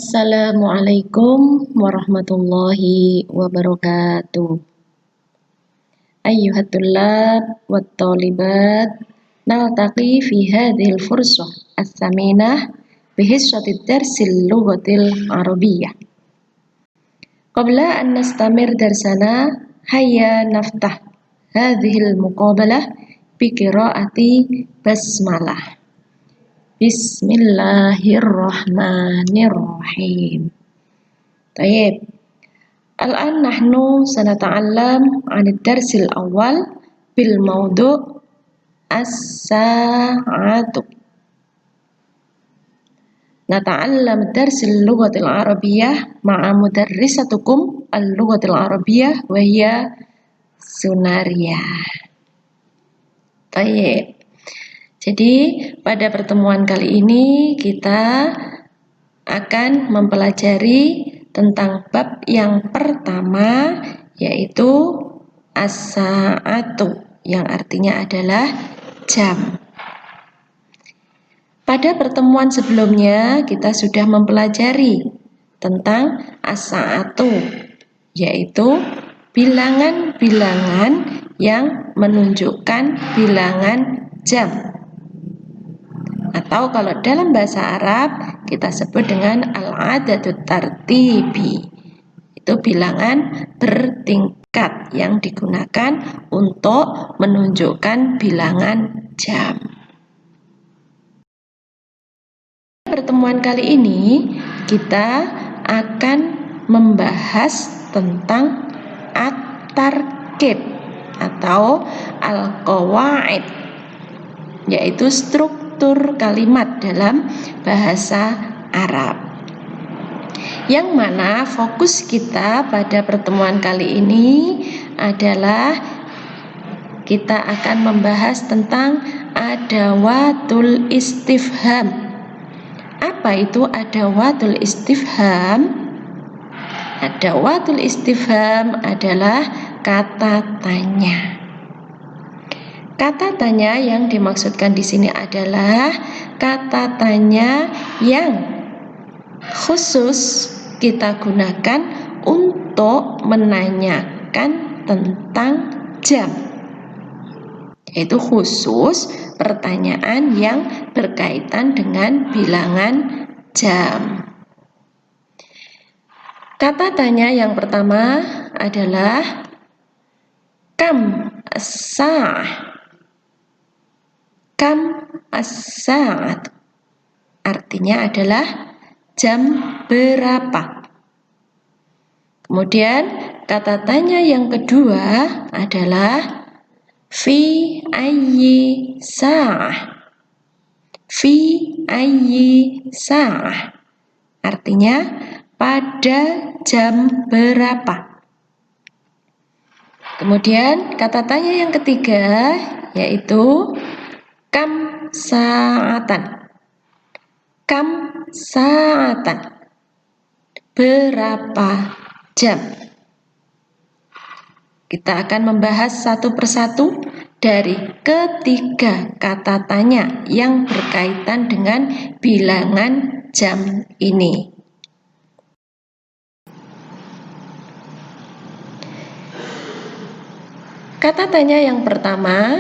Assalamualaikum warahmatullahi wabarakatuh. Ayyuhat tullab wat talibat, naltaqi fi hadhil fursah ats-tsaminah bi hissati darsil lughatil arabiyyah. Qabla an nastamir darsana, hayya naftah hadhil muqabalah bi qiraati basmalah. Bismillahirrahmanirrahim. Tayyib. Al-an nahnu sanata'allam 'anid darsil awal bil mawdu' as-sa'atu. Nata'allam darsil lughatil arabiyyah ma'a mudarrisatukum al-lughatil arabiyyah wa hiya Sunariyah. Tayyib. Jadi pada pertemuan kali ini kita akan mempelajari tentang bab yang pertama, yaitu as-sa'atu, yang artinya adalah jam. Pada pertemuan sebelumnya kita sudah mempelajari tentang as-sa'atu, yaitu bilangan-bilangan yang menunjukkan bilangan jam. Atau kalau dalam bahasa Arab kita sebut dengan al-adadut tartibi. Itu bilangan bertingkat yang digunakan untuk menunjukkan bilangan jam. Pertemuan kali ini kita akan membahas tentang at-tarkib atau al-qawaid, yaitu struktur kalimat dalam bahasa Arab. Yang mana fokus kita pada pertemuan kali ini adalah kita akan membahas tentang adawatul istifham. Apa itu adawatul istifham? Adawatul istifham adalah kata tanya. Kata tanya yang dimaksudkan di sini adalah kata tanya yang khusus kita gunakan untuk menanyakan tentang jam. Yaitu khusus pertanyaan yang berkaitan dengan bilangan jam. Kata tanya yang pertama adalah kam as-sa'ah. Kam as-sa'at, artinya adalah jam berapa. Kemudian kata tanya yang kedua adalah fi ayyi sa'ah. Fi ayyi sa'ah, artinya pada jam berapa. Kemudian kata tanya yang ketiga yaitu kam sa'atan. Kam sa'atan, berapa jam. Kita akan membahas satu persatu dari ketiga kata tanya yang berkaitan dengan bilangan jam ini. Kata tanya yang pertama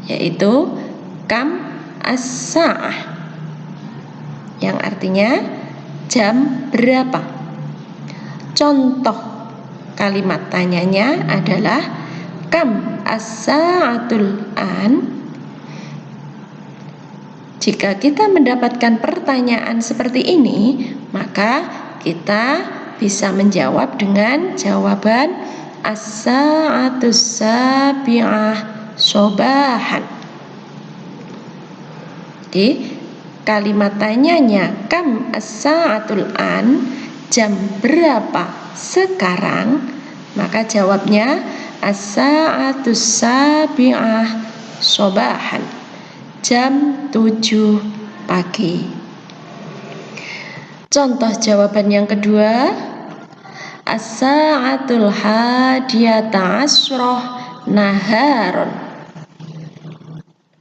yaitu kam as-sa'ah, yang artinya jam berapa. Contoh kalimat tanyanya adalah kam as-sa'atul an. Jika kita mendapatkan pertanyaan seperti ini, maka kita bisa menjawab dengan jawaban as-sa'atus sabi'ah sobahan. Jadi kalimat tanyanya kam as-sa'atul an, jam berapa sekarang, maka jawabnya as-sa'atus sabi'ah sobahan, jam 7 pagi. Contoh jawaban yang kedua, as-sa'atul hadiyata asroh naharon.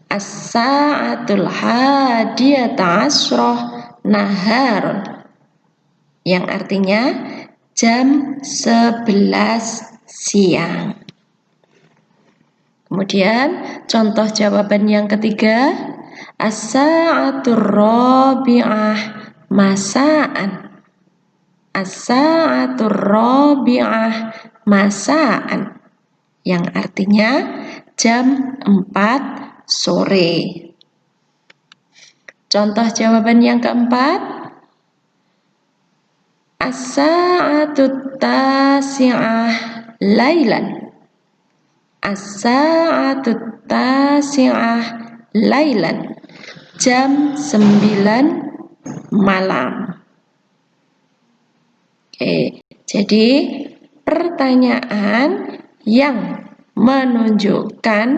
As-sa'atul hadiyata asroh naharun, yang artinya jam 11 siang. Kemudian contoh jawaban yang ketiga, as-sa'atur rabi'ah masa'an. As-sa'atur rabi'ah masa'an, yang artinya jam 4 sore. Contoh jawaban yang keempat, as-sa'atut tasi'ah lailan. As-sa'atut tasi'ah lailan, jam 9 malam. Oke, jadi pertanyaan yang menunjukkan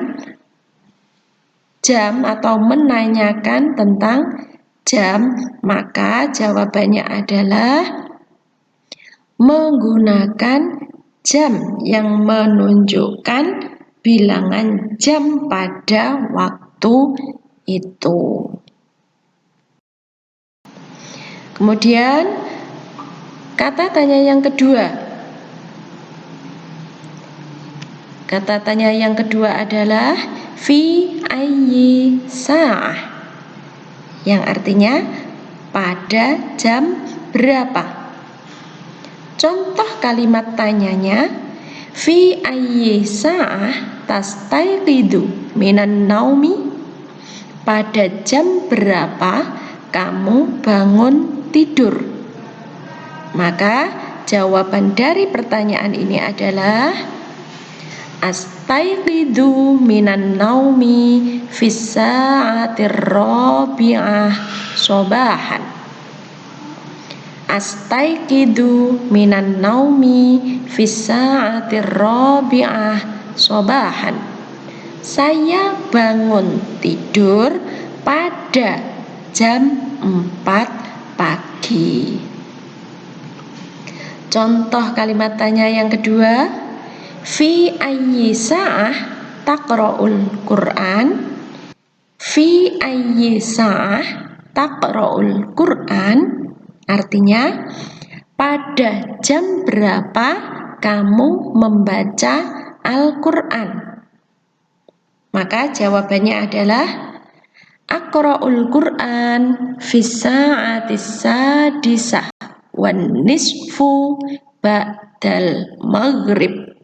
jam atau menanyakan tentang jam, maka jawabannya adalah menggunakan jam yang menunjukkan bilangan jam pada waktu itu. Kemudian kata tanya yang kedua. Kata tanya yang kedua adalah fi ayyi sa'ah, yang artinya pada jam berapa. Contoh kalimat tanyanya, fi ayyi sa'ah tastayqidu minan naumi, pada jam berapa kamu bangun tidur. Maka jawaban dari pertanyaan ini adalah astayqidu minan naumi fis sa'atir rabi'ah sobahan. Astayqidu minan naumi fis sa'atir rabi'ah sobahan. Saya bangun tidur pada jam 4 pagi. Contoh kalimat tanya yang kedua, fi ayyi sa'ah taqra'ul Qur'an. Fi ayyi sa'ah taqra'ul Qur'an, artinya pada jam berapa kamu membaca Al-Qur'an. Maka jawabannya adalah aqra'ul Qur'an fi sa'atis sadisah wan nisfu ba'dal maghrib.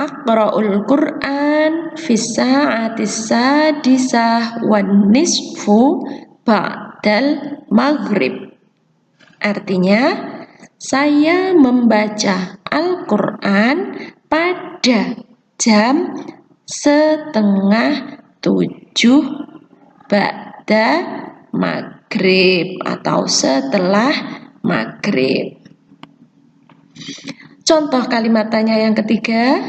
Aqra'ul Qur'an fi sa'atis sadisah wan nisfu ba'dal maghrib. Artinya, saya membaca Al-Qur'an pada jam 6:30 ba'da maghrib atau setelah maghrib. Contoh kalimat tanya yang ketiga,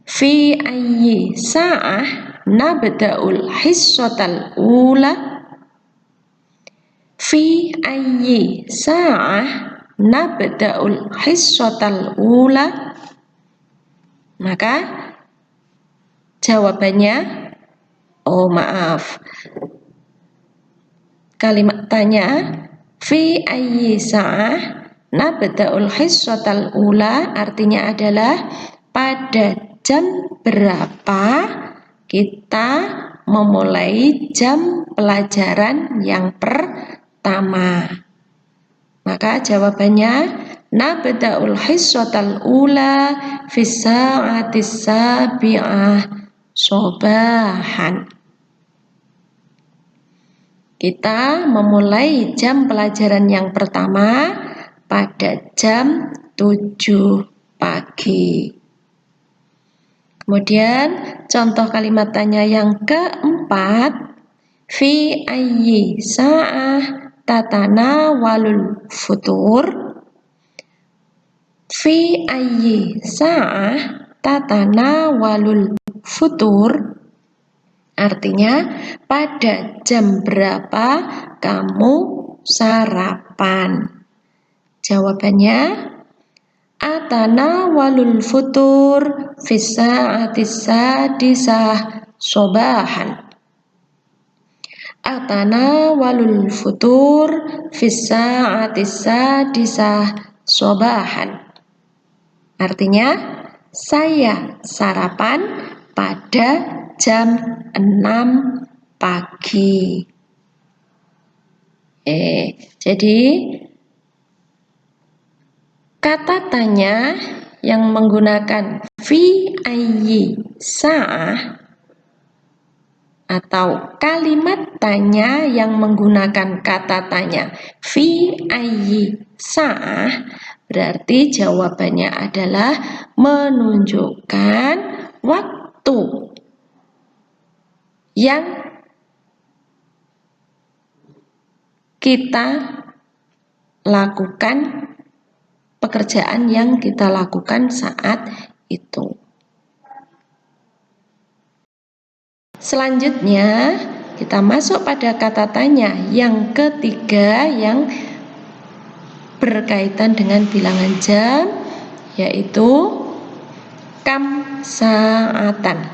fi ayyi sa'ah nabda'ul hissatal ula. Fi ayyi sa'ah nabda'ul hissatal ula. Maka jawabannya, kalimat tanya fi ayyi sa'ah nabda'ul hissatal ula artinya adalah pada jam berapa kita memulai jam pelajaran yang pertama. Maka jawabannya nabda'ul hissatal ula fi sa'atis sabi'ah sobahan. Kita memulai jam pelajaran yang pertama pada jam 7 pagi. Kemudian contoh kalimat tanya yang keempat, fi ayyi sa'ah tatanawalul futur. Fi ayyi sa'ah tatanawalul futur, artinya pada jam berapa kamu sarapan. Jawabannya atanawalul futur fi sa'atis sadisah sobahan. Atana walul futur fisa atisa disah sobahan. Artinya, saya sarapan pada jam 6 pagi. Jadi kata tanya yang menggunakan fi ayyi sa'ah atau kalimat tanya yang menggunakan kata tanya fi ayyi sa'ah berarti jawabannya adalah menunjukkan waktu yang kita lakukan, pekerjaan yang kita lakukan saat itu. Selanjutnya kita masuk pada kata tanya yang ketiga yang berkaitan dengan bilangan jam, yaitu kam sa'atan.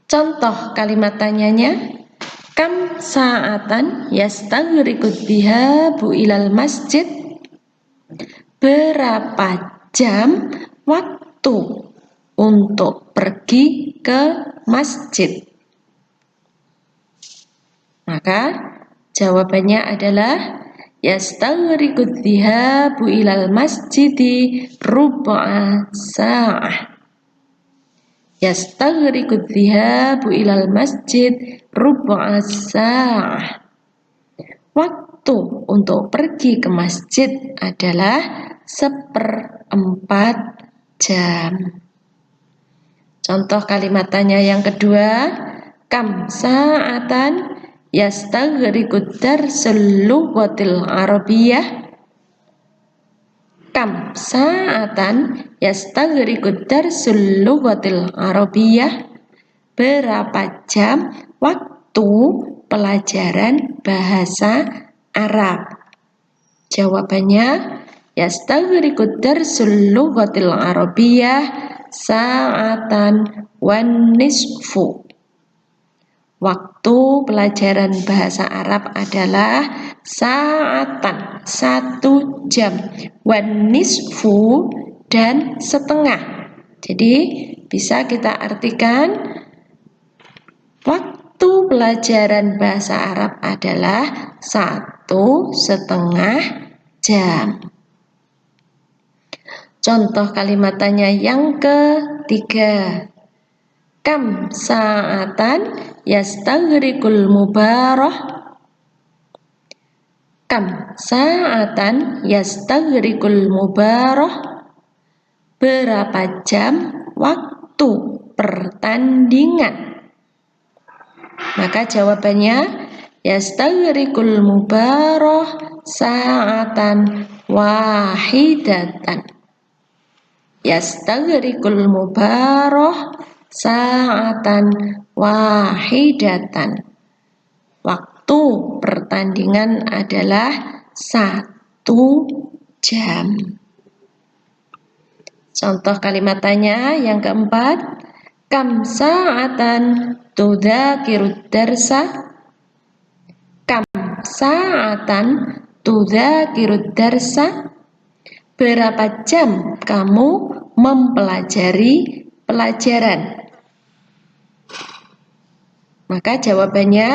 Contoh kalimat tanyanya, kam sa'atan yastaghriqu dhihabu ilal masjid. Berapa jam waktu untuk pergi ke masjid? Maka jawabannya adalah yastaghriqu dhihabu ilal masjidi rub'a sa'ah. Yastaghriqu dhihabu ilal masjid rub'a sa'ah. Waktu untuk pergi ke masjid adalah 1/4 jam. Contoh kalimat tanya yang kedua, kam sa'atan yastaghriqu darsul lughatil arabiyyah. Kam sa'atan yastaghriqu darsul lughatil arabiyyah. Berapa jam waktu pelajaran bahasa Arab? Jawabannya yastaghriqu darsul lughatil arabiyyah sa'atan wan nisfu. Waktu pelajaran bahasa Arab adalah sa'atan, 1 jam, wan nisfu dan setengah. Jadi bisa kita artikan waktu pelajaran bahasa Arab adalah 1,5 jam. Contoh kalimat tanya yang ketiga, kam sa'atan yastaghriqul mubarah. Kam sa'atan yastaghriqul mubarah. Berapa jam waktu pertandingan? Maka jawabannya yastaghriqul mubarah sa'atan wahidatan. Yastaghriqul mubarah sa'atan wahidatan. Waktu pertandingan adalah 1 jam. Contoh kalimat tanya yang keempat, kam sa'atan tudzakirud darsa. Kam sa'atan tudzakirud darsa. Berapa jam kamu mempelajari pelajaran? Maka jawabannya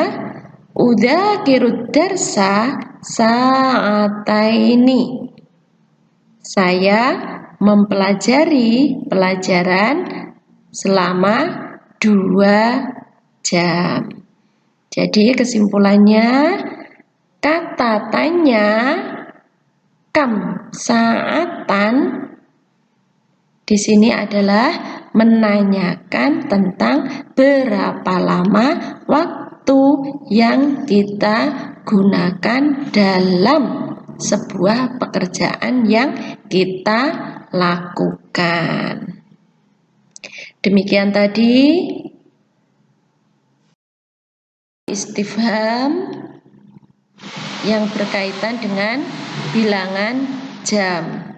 udzakirud darsa sa'ataini. Saya mempelajari pelajaran selama 2 jam. Jadi kesimpulannya, kata tanya kam sa'atan di sini adalah menanyakan tentang berapa lama waktu yang kita gunakan dalam sebuah pekerjaan yang kita lakukan. Demikian tadi istifham yang berkaitan dengan bilangan jam,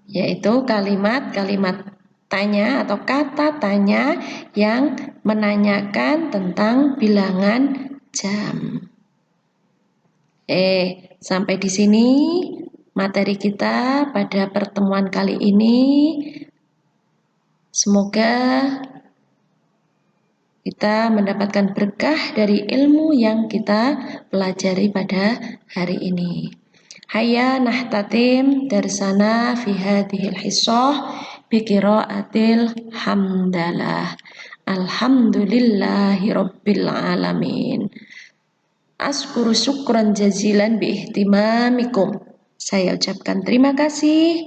yaitu kalimat-kalimat tanya atau kata tanya yang menanyakan tentang bilangan jam. Sampai di sini materi kita pada pertemuan kali ini. Semoga kita mendapatkan berkah dari ilmu yang kita pelajari pada hari ini. Hayya nahtatim darsana fi hadhil hissah bi qiraatil hamdalah. Alhamdulillahi rabbil alamin. Askuru syukran jazilan bi ihtimamikum. Saya ucapkan terima kasih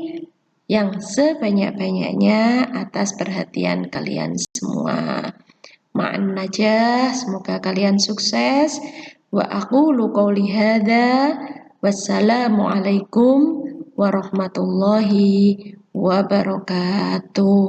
yang sebanyak-banyaknya atas perhatian kalian semua. Ma'an najah, semoga kalian sukses. Wa aqulu qouli hadza. Wassalamualaikum warahmatullahi wabarakatuh.